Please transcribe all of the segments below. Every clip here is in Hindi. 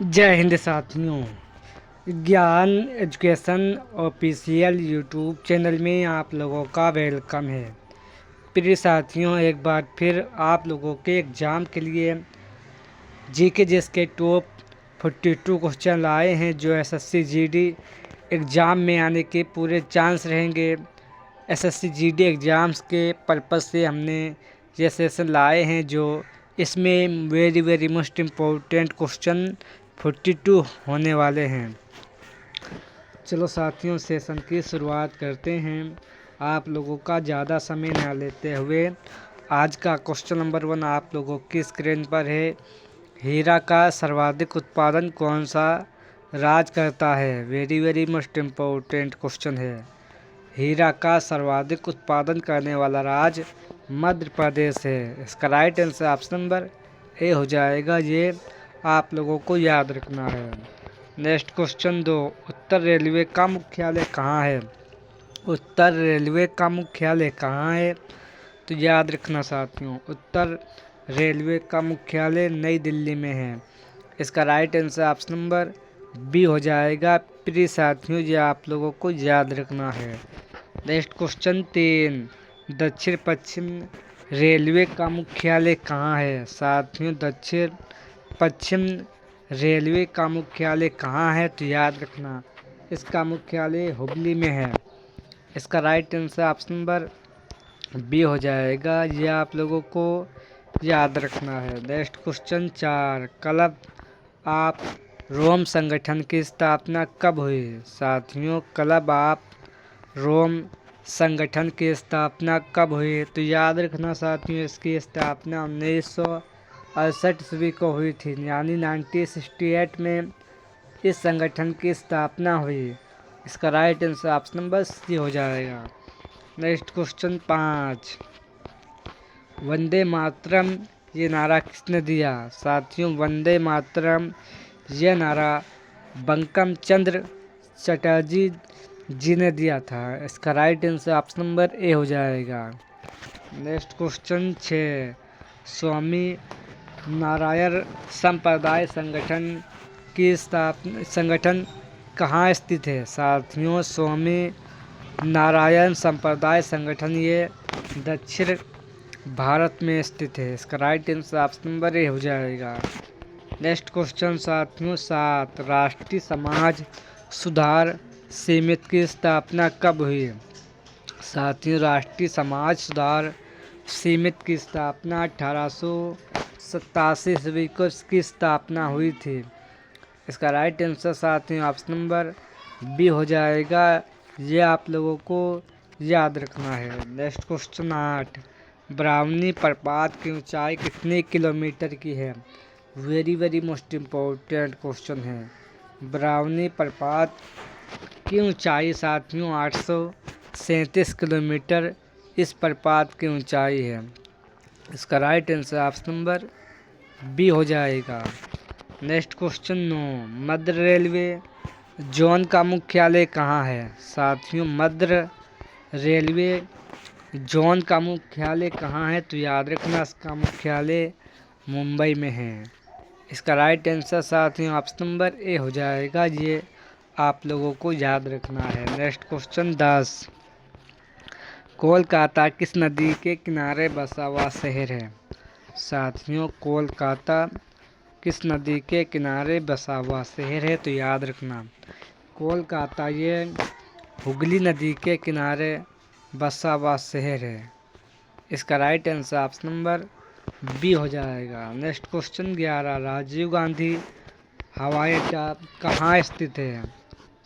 जय हिंद साथियों। ज्ञान एजुकेशन ऑफिशियल यूट्यूब चैनल में आप लोगों का वेलकम है। प्रिय साथियों, एक बार फिर आप लोगों के एग्ज़ाम के लिए जीके जिसके टॉप 42 क्वेश्चन लाए हैं जो एसएससी जीडी एग्ज़ाम में आने के पूरे चांस रहेंगे। एसएससी जीडी एग्ज़ाम्स के पर्पज़ से हमने ये सेशन लाए हैं जो इसमें वेरी मोस्ट इम्पोर्टेंट क्वेश्चन 42 होने वाले हैं। चलो साथियों, सेशन की शुरुआत करते हैं। आप लोगों का ज़्यादा समय ना लेते हुए आज का क्वेश्चन नंबर 1 आप लोगों की स्क्रीन पर है। हीरा का सर्वाधिक उत्पादन कौन सा राज्य करता है? वेरी मोस्ट इम्पोर्टेंट क्वेश्चन है। हीरा का सर्वाधिक उत्पादन करने वाला राज्य मध्य प्रदेश है। इसका right answer option number A हो जाएगा। ये आप लोगों को याद रखना है। नेक्स्ट क्वेश्चन 2, उत्तर रेलवे का मुख्यालय कहाँ है? उत्तर रेलवे का मुख्यालय कहाँ है? तो याद रखना साथियों, उत्तर रेलवे का मुख्यालय नई दिल्ली में है। इसका right answer option number B हो जाएगा। प्रिय साथियों, ये आप लोगों को याद रखना है। नेक्स्ट क्वेश्चन 3, दक्षिण पश्चिम रेलवे का मुख्यालय कहाँ है? साथियों, दक्षिण पश्चिम रेलवे का मुख्यालय कहाँ है? तो याद रखना, इसका मुख्यालय हुबली में है। इसका right answer option number B हो जाएगा। ये आप लोगों को याद रखना है। Next question 4, Club of Rome संगठन की स्थापना कब हुई? साथियों, क्लब ऑफ रोम संगठन की स्थापना कब हुई? तो याद रखना साथियों, इसकी स्थापना 1968 ईस्वी को हुई थी, यानी 1968 में इस संगठन की स्थापना हुई। इसका right answer option number C हो जाएगा। नेक्स्ट क्वेश्चन 5, वंदे मातरम ये नारा किसने दिया? साथियों, वंदे मातरम ये नारा बंकिम चंद्र चटर्जी जी ने दिया था। इसका right answer option number A हो जाएगा। नेक्स्ट क्वेश्चन 6, स्वामी नारायण संप्रदाय संगठन कहाँ स्थित है? साथियों, स्वामी नारायण संप्रदाय संगठन ये दक्षिण भारत में स्थित है। इसका right answer option number A हो जाएगा। नेक्स्ट क्वेश्चन साथियों 7, राष्ट्रीय समाज सुधार समिति की स्थापना कब हुई? साथियों, राष्ट्रीय समाज सुधार समिति की स्थापना 1887 ईस्वी को इसकी स्थापना हुई थी। इसका राइट आंसर साथियों ऑप्शन नंबर बी हो जाएगा। ये आप लोगों को याद रखना है। नेक्स्ट क्वेश्चन 8, ब्राह्मणी प्रपात की ऊंचाई कितने किलोमीटर की है? वेरी मोस्ट इम्पोर्टेंट क्वेश्चन है। ब्राह्मणी प्रपात की ऊंचाई साथियों 837 किलोमीटर इस प्रपात की ऊंचाई है। इसका right answer option number B हो जाएगा। नेक्स्ट क्वेश्चन 9, मध्य रेलवे जोन का मुख्यालय कहाँ है? साथियों, मध्य रेलवे जोन का मुख्यालय कहाँ है? तो याद रखना, इसका मुख्यालय मुंबई में है। इसका राइट आंसर साथियों ऑप्शन नंबर ए हो जाएगा। ये आप लोगों को याद रखना है। नेक्स्ट क्वेश्चन 10, कोलकाता किस नदी के किनारे बसा हुआ शहर है? साथियों, कोलकाता किस नदी के किनारे बसा हुआ शहर है? तो याद रखना, कोलकाता ये हुगली नदी के किनारे बसा हुआ शहर है। इसका right answer option number B हो जाएगा। नेक्स्ट क्वेश्चन 11, राजीव गांधी हवाई अड्डा कहाँ स्थित है?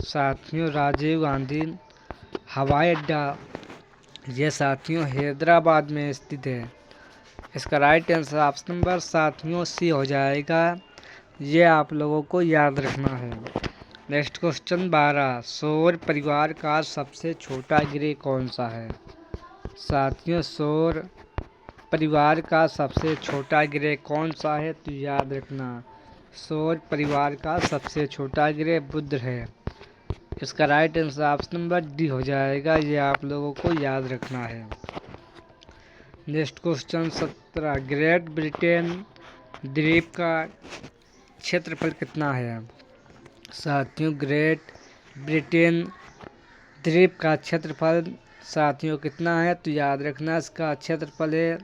साथियों, राजीव गांधी हवाई अड्डा ये साथियों हैदराबाद में स्थित है। इसका राइट आंसर ऑप्शन नंबर साथियों सी हो जाएगा। ये आप लोगों को याद रखना है। नेक्स्ट क्वेश्चन 12, सौर परिवार का सबसे छोटा ग्रह कौन सा है? साथियों, सौर परिवार का सबसे छोटा ग्रह कौन सा है? तो याद रखना, सौर परिवार का सबसे छोटा ग्रह बुध है। इसका right answer option number D हो जाएगा। ये आप लोगों को याद रखना है। नेक्स्ट क्वेश्चन 17, ग्रेट ब्रिटेन द्वीप का क्षेत्रफल कितना है? साथियों, ग्रेट ब्रिटेन द्वीप का क्षेत्रफल साथियों कितना है? तो याद रखना इसका क्षेत्रफल है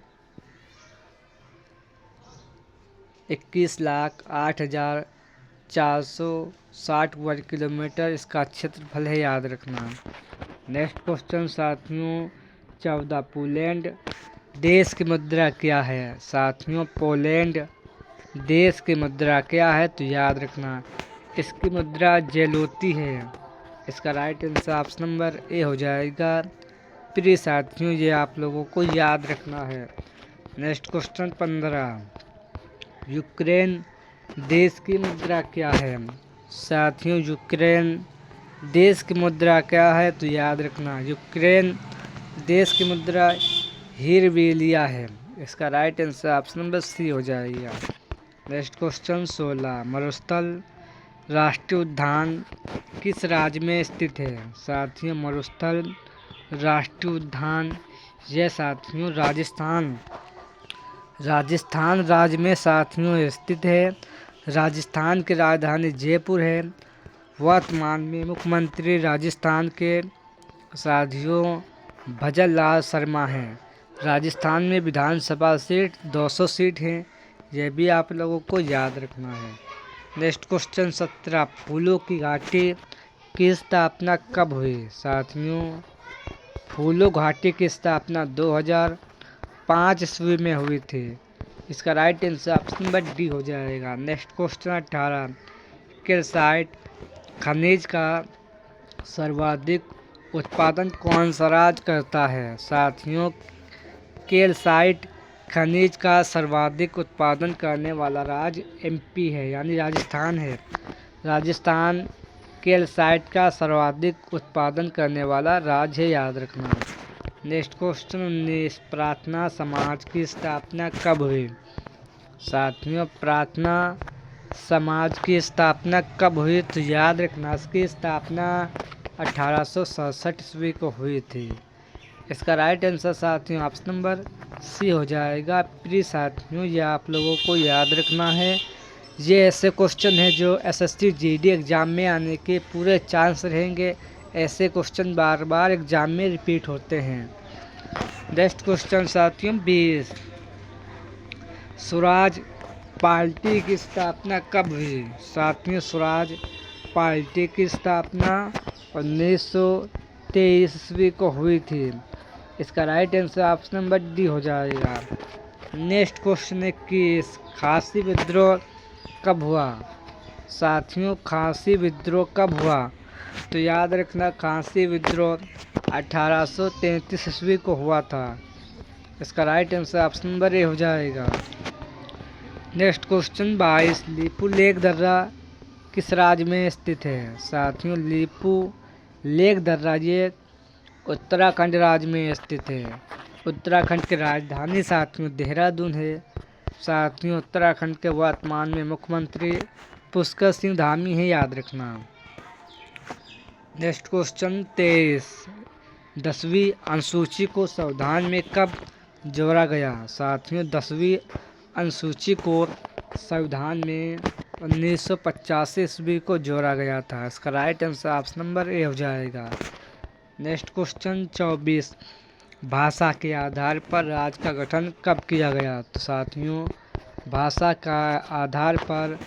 21,08,460 वर्ग किलोमीटर इसका क्षेत्रफल है, याद रखना। नेक्स्ट क्वेश्चन साथियों 14, पोलैंड देश की मुद्रा क्या है? साथियों, पोलैंड देश की मुद्रा क्या है? तो याद रखना इसकी मुद्रा जेलोती है। इसका right answer option number A हो जाएगा। प्रिय साथियों, ये आप लोगों को याद रखना है। नेक्स्ट क्वेश्चन 15, यूक्रेन देश की मुद्रा क्या है? साथियों, यूक्रेन देश की मुद्रा क्या है? तो याद रखना यूक्रेन देश की मुद्रा हीरवेलिया है। इसका right answer option number C हो जाएगा। नेक्स्ट क्वेश्चन 16, मरुस्थल राष्ट्रीय उद्यान किस राज्य में स्थित है? साथियों, मरुस्थल राष्ट्रीय उद्यान यह साथियों राजस्थान राज्य में साथियों स्थित है। राजस्थान की राजधानी जयपुर है। वर्तमान में मुख्यमंत्री राजस्थान के साथियों भजन लाल शर्मा हैं। राजस्थान में विधानसभा सीट 200 सीट हैं, यह भी आप लोगों को याद रखना है। नेक्स्ट क्वेश्चन 17, फूलों की घाटी की स्थापना कब हुई? साथियों, फूलों घाटी की स्थापना 2005 ईस्वी में हुई थी। इसका right answer option number D हो जाएगा। नेक्स्ट क्वेश्चन 18, कैल्साइट खनिज का सर्वाधिक उत्पादन कौन सा राज्य करता है? साथियों, कैल्साइट खनिज का सर्वाधिक उत्पादन करने वाला राज्य एमपी है, यानी राजस्थान है। राजस्थान कैल्साइट का सर्वाधिक उत्पादन करने वाला राज्य है, याद रखना। नेक्स्ट क्वेश्चन 19, प्रार्थना समाज की स्थापना कब हुई? साथियों, प्रार्थना समाज की स्थापना कब हुई? तो याद रखना इसकी स्थापना 1867 ईस्वी को हुई थी। इसका राइट आंसर साथियों ऑप्शन नंबर सी हो जाएगा। प्रिय साथियों, ये आप लोगों को याद रखना है। ये ऐसे क्वेश्चन है जो एसएससी जीडी एग्ज़ाम में आने के पूरे चांस रहेंगे। ऐसे क्वेश्चन बार बार एग्ज़ाम में रिपीट होते हैं। नेक्स्ट क्वेश्चन साथियों 20, स्वराज पार्टी की स्थापना कब हुई? साथियों, स्वराज पार्टी की स्थापना 1923 ईस्वी को हुई थी। इसका right answer option number D हो जाएगा। नेक्स्ट क्वेश्चन 21, खासी विद्रोह कब हुआ? साथियों, खासी विद्रोह कब हुआ? तो याद रखना खासी विद्रोह 1833 ईस्वी को हुआ था। इसका right answer option number A हो जाएगा। नेक्स्ट क्वेश्चन 22, लीपू लेक दर्रा किस राज्य में स्थित है? साथियों, लीपू लेक दर्रा ये उत्तराखंड राज्य में स्थित है। उत्तराखंड की राजधानी साथियों देहरादून है। साथियों, उत्तराखंड के वर्तमान में मुख्यमंत्री पुष्कर सिंह धामी है, याद रखना। नेक्स्ट क्वेश्चन 23, 10वीं अनुसूची को संविधान में कब जोड़ा गया? साथियों, 10वीं अनुसूची को संविधान में 1985 ईस्वी को जोड़ा गया था। इसका right answer option number A हो जाएगा। नेक्स्ट क्वेश्चन 24, भाषा के आधार पर राज्य का गठन कब किया गया? तो साथियों, भाषा का आधार पर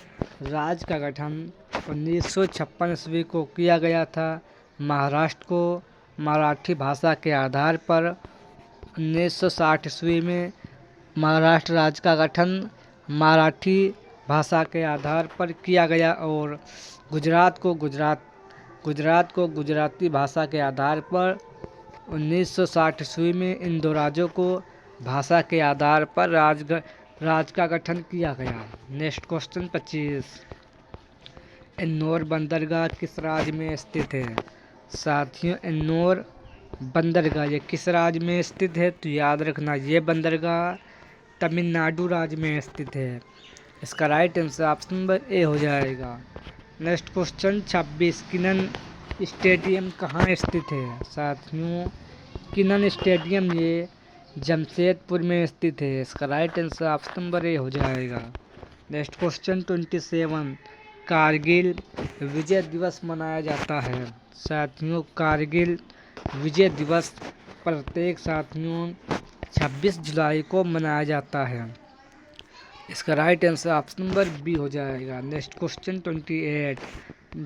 राज्य का गठन 1956 ईस्वी को किया गया था। महाराष्ट्र को मराठी भाषा के आधार पर 1960 ईस्वी में महाराष्ट्र राज्य का गठन मराठी भाषा के आधार पर किया गया और गुजरात को गुजराती भाषा के आधार पर 1960 ईस्वी में इन दो राज्यों को भाषा के आधार पर राज्य का गठन किया गया। नेक्स्ट क्वेश्चन 25, इंदौर बंदरगाह किस राज्य में स्थित है? साथियों, इंदौर बंदरगाह ये किस राज्य में स्थित है? तो याद रखना ये बंदरगाह तमिलनाडु राज्य में स्थित है। इसका right answer option number A हो जाएगा। नेक्स्ट क्वेश्चन 26, किनन स्टेडियम कहाँ स्थित है? साथियों, किनन स्टेडियम ये जमशेदपुर में स्थित है। इसका right answer option number A हो जाएगा। नेक्स्ट क्वेश्चन 27, कारगिल विजय दिवस मनाया जाता है। साथियों, कारगिल विजय दिवस प्रत्येक साथियों 26 जुलाई को मनाया जाता है। इसका right answer option number B हो जाएगा। नेक्स्ट क्वेश्चन 28,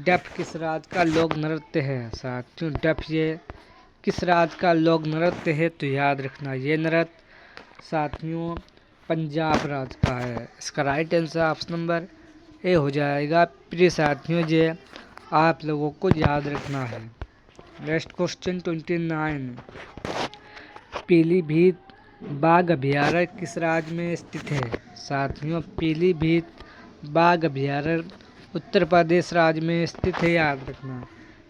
डफ किस राज्य का लोक नृत्य है। साथियों, डफ ये किस राज्य का लोक नृत्य है, तो याद रखना ये नृत्य साथियों पंजाब राज्य का है। इसका right answer option number A हो जाएगा। प्रिय साथियों, ये आप लोगों को याद रखना है। नेक्स्ट क्वेश्चन 29, पीलीभीत बाघ अभयारण्य किस राज्य में स्थित है। साथियों, पीलीभीत बाघ अभयारण्य उत्तर प्रदेश राज्य में स्थित है, याद रखना।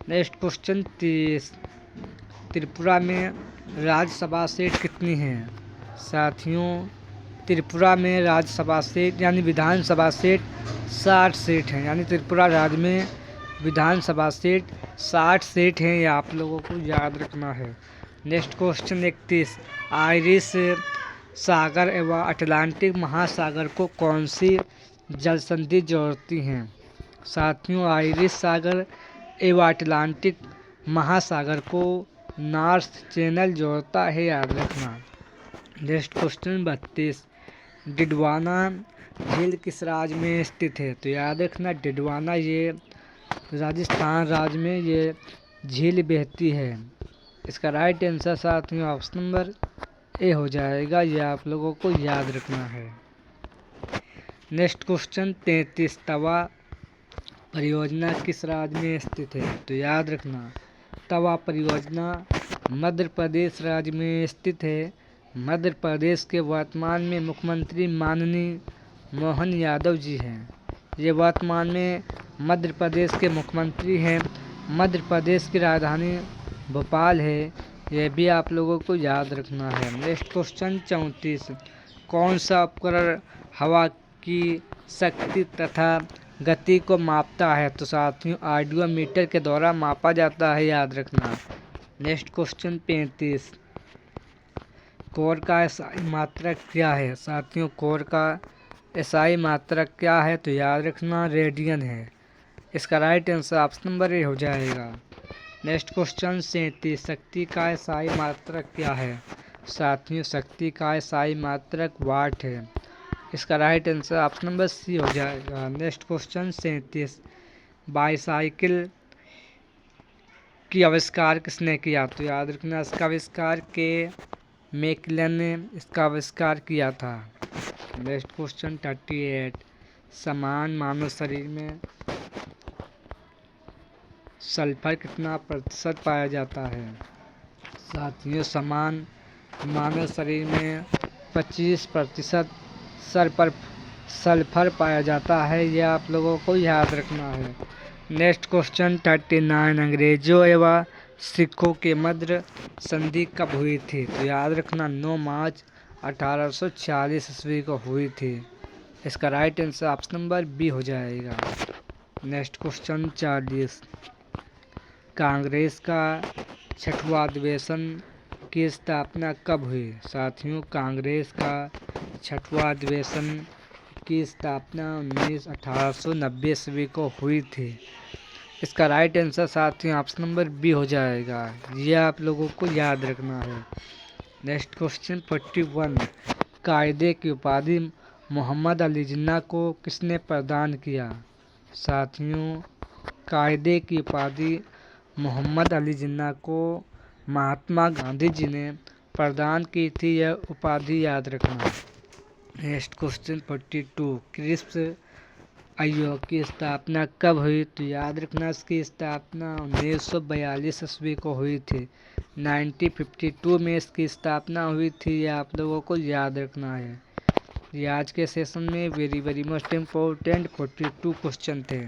नेक्स्ट क्वेश्चन 30, त्रिपुरा में राज्यसभा सीट कितनी है। साथियों, त्रिपुरा में राज्यसभा सीट यानी विधानसभा सीट 60 सीट हैं, यानी त्रिपुरा राज्य में विधानसभा सीट 60 सीट हैं, ये आप लोगों को याद रखना है। नेक्स्ट क्वेश्चन 31, आयरिश सागर एवं अटलांटिक महासागर को कौन सी जल संधि जोड़ती हैं। साथियों, आयरिश सागर एवं अटलांटिक महासागर को नॉर्थ चैनल जोड़ता है, याद रखना। नेक्स्ट क्वेश्चन 32, डिडवाना झील किस राज्य में स्थित है, तो याद रखना डिडवाना ये राजस्थान राज्य में ये झील बहती है। इसका राइट आंसर साथियों ऑप्शन नंबर ए हो जाएगा, ये आप लोगों को याद रखना है। नेक्स्ट क्वेश्चन 33, तवा परियोजना किस राज्य में स्थित है, तो याद रखना तवा परियोजना मध्य प्रदेश राज्य में स्थित है। मध्य प्रदेश के वर्तमान में मुख्यमंत्री माननीय मोहन यादव जी हैं। ये वर्तमान में मध्य प्रदेश के मुख्यमंत्री हैं। मध्य प्रदेश की राजधानी भोपाल है, यह भी आप लोगों को याद रखना है। नेक्स्ट क्वेश्चन 34, कौन सा उपकरण हवा की शक्ति तथा गति को मापता है, तो साथियों ऑडियोमीटर के द्वारा मापा जाता है, याद रखना। नेक्स्ट क्वेश्चन 35, कोर का एसआई मात्रक क्या है। साथियों, कोर का एसआई मात्रक क्या है, तो याद रखना रेडियन है। इसका right answer option number A हो जाएगा। नेक्स्ट क्वेश्चन 37, शक्ति का एसआई मात्रक क्या है। साथियों, शक्ति का एसआई मात्रक वाट है। इसका right answer option number C हो जाएगा। नेक्स्ट क्वेश्चन 37, बाईसाइकिल की आविष्कार किसने किया, तो याद रखना इसका आविष्कार के मैकलन ने इसका आविष्कार किया था। नेक्स्ट क्वेश्चन 38, समान मानव शरीर में सल्फर कितना प्रतिशत पाया जाता है। साथियों, समान मानव शरीर में 25% सल्फर पाया जाता है, यह आप लोगों को याद रखना है। नेक्स्ट क्वेश्चन 39, अंग्रेजों एवं सिखों के मध्य संधि कब हुई थी, तो याद रखना 9 मार्च 1840 ईस्वी को हुई थी। इसका right answer option number B हो जाएगा। नेक्स्ट क्वेश्चन 40, कांग्रेस का 6वां अधिवेशन की स्थापना कब हुई। साथियों, कांग्रेस का 6वां अधिवेशन की स्थापना 1890 ईस्वी को हुई थी। इसका राइट आंसर साथियों ऑप्शन नंबर बी हो जाएगा, यह आप लोगों को याद रखना है। नेक्स्ट क्वेश्चन 41, कायदे की उपाधि मोहम्मद अली जिन्ना को किसने प्रदान किया। साथियों, कायदे की उपाधि मोहम्मद अली जिन्ना को महात्मा गांधी जी ने प्रदान की थी, यह उपाधि याद रखना। नेक्स्ट क्वेश्चन 42, क्रिस्प आयोग की स्थापना कब हुई, तो याद रखना इसकी स्थापना 1942 ईस्वी को हुई थी। 1952 में इसकी स्थापना हुई थी, यह आप लोगों को याद रखना है। ये आज के सेशन में वेरी मोस्ट इम्पोर्टेंट 42 क्वेश्चन थे।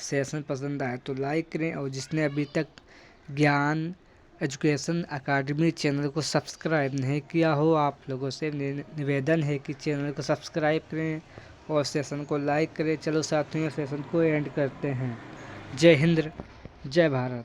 सेशन पसंद आए तो लाइक करें, और जिसने अभी तक ज्ञान एजुकेशन अकाडमी चैनल को सब्सक्राइब नहीं किया हो, आप लोगों से निवेदन है कि चैनल को सब्सक्राइब करें और सेशन को लाइक करें। चलो साथियों, सेशन को एंड करते हैं। जय हिंद, जय भारत।